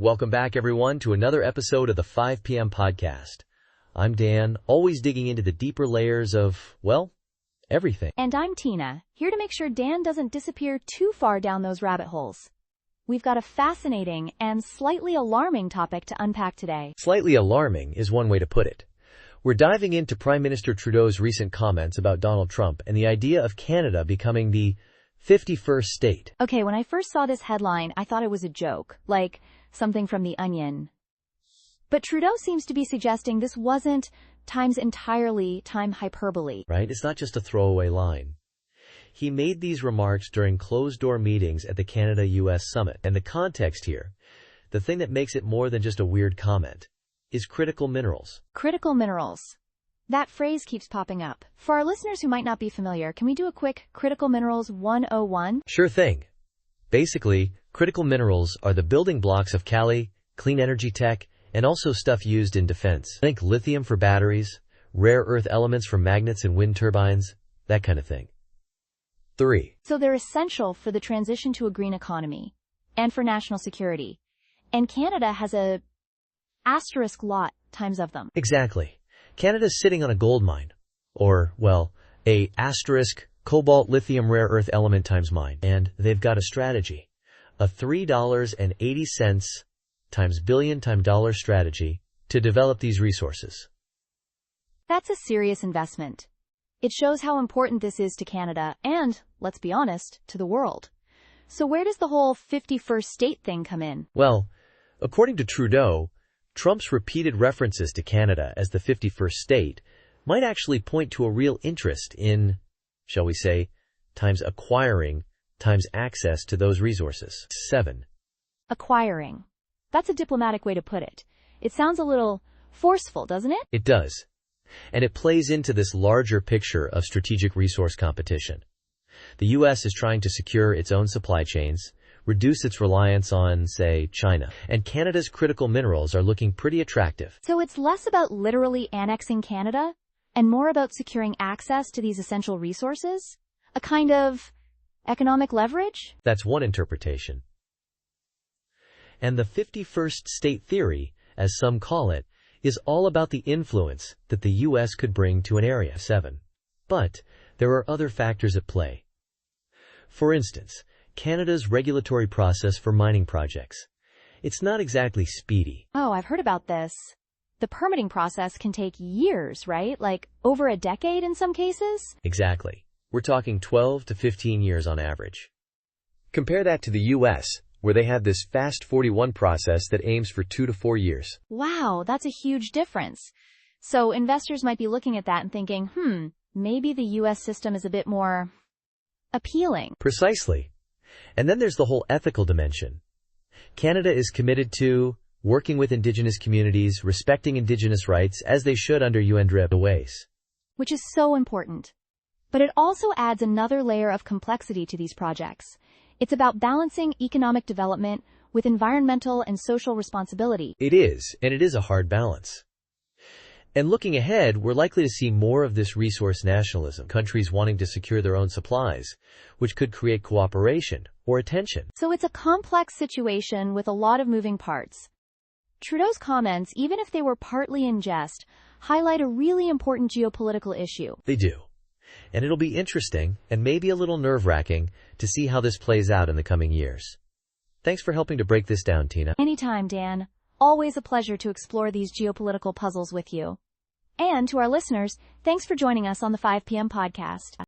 Welcome back, everyone, to another episode of the 5 p.m. podcast. I'm Dan, always digging into the deeper layers of, well, everything. And I'm Tina, here to make sure Dan doesn't disappear too far down those rabbit holes. We've got a fascinating and slightly alarming topic to unpack today. Slightly alarming is one way to put it. We're diving into Prime Minister Trudeau's recent comments about Donald Trump and the idea of Canada becoming the 51st state. Okay, when I first saw this headline, I thought it was a joke, like something from The Onion. But Trudeau seems to be suggesting this wasn't time hyperbole. Right? It's not just a throwaway line. He made these remarks during closed-door meetings at the Canada-US Summit. And the context here, the thing that makes it more than just a weird comment, is critical minerals. Critical minerals. That phrase keeps popping up. For our listeners who might not be familiar, can we do a quick Critical Minerals 101? Sure thing. Basically, critical minerals are the building blocks of clean energy tech, and also stuff used in defense. Think lithium for batteries, rare earth elements from magnets and wind turbines, that kind of thing. 3. So they're essential for the transition to a green economy and for national security. And Canada has a asterisk lot times of them. Exactly. Canada's sitting on a gold mine, or, well, a asterisk cobalt lithium rare earth element times mine. And they've got a strategy, a $3.80 times billion times dollar strategy to develop these resources. That's a serious investment. It shows how important this is to Canada and, let's be honest, to the world. So where does the whole 51st state thing come in? Well, according to Trudeau, Trump's repeated references to Canada as the 51st state might actually point to a real interest in, shall we say, times acquiring, times access to those resources. 7. Acquiring. That's a diplomatic way to put it. It sounds a little forceful, doesn't it? It does. And it plays into this larger picture of strategic resource competition. The U.S. is trying to secure its own supply chains, reduce its reliance on, say, China. And Canada's critical minerals are looking pretty attractive. So it's less about literally annexing Canada and more about securing access to these essential resources? A kind of economic leverage? That's one interpretation. And the 51st state theory, as some call it, is all about the influence that the U.S. could bring to an area. 7. But there are other factors at play. For instance, Canada's regulatory process for mining projects. It's not exactly speedy. Oh, I've heard about this. The permitting process can take years, right? Like over a decade in some cases? Exactly. We're talking 12 to 15 years on average. Compare that to the U.S., where they have this Fast 41 process that aims for 2 to 4 years. Wow, that's a huge difference. So investors might be looking at that and thinking, maybe the U.S. system is a bit more appealing. Precisely. And then there's the whole ethical dimension. Canada is committed to working with Indigenous communities, respecting Indigenous rights as they should under UNDRIP ways. Which is so important. But it also adds another layer of complexity to these projects. It's about balancing economic development with environmental and social responsibility. It is, and it is a hard balance. And looking ahead, we're likely to see more of this resource nationalism, countries wanting to secure their own supplies, which could create cooperation or tension. So it's a complex situation with a lot of moving parts. Trudeau's comments, even if they were partly in jest, highlight a really important geopolitical issue. They do. And it'll be interesting, and maybe a little nerve-wracking, to see how this plays out in the coming years. Thanks for helping to break this down, Tina. Anytime, Dan. Always a pleasure to explore these geopolitical puzzles with you. And to our listeners, thanks for joining us on the 5 p.m. podcast.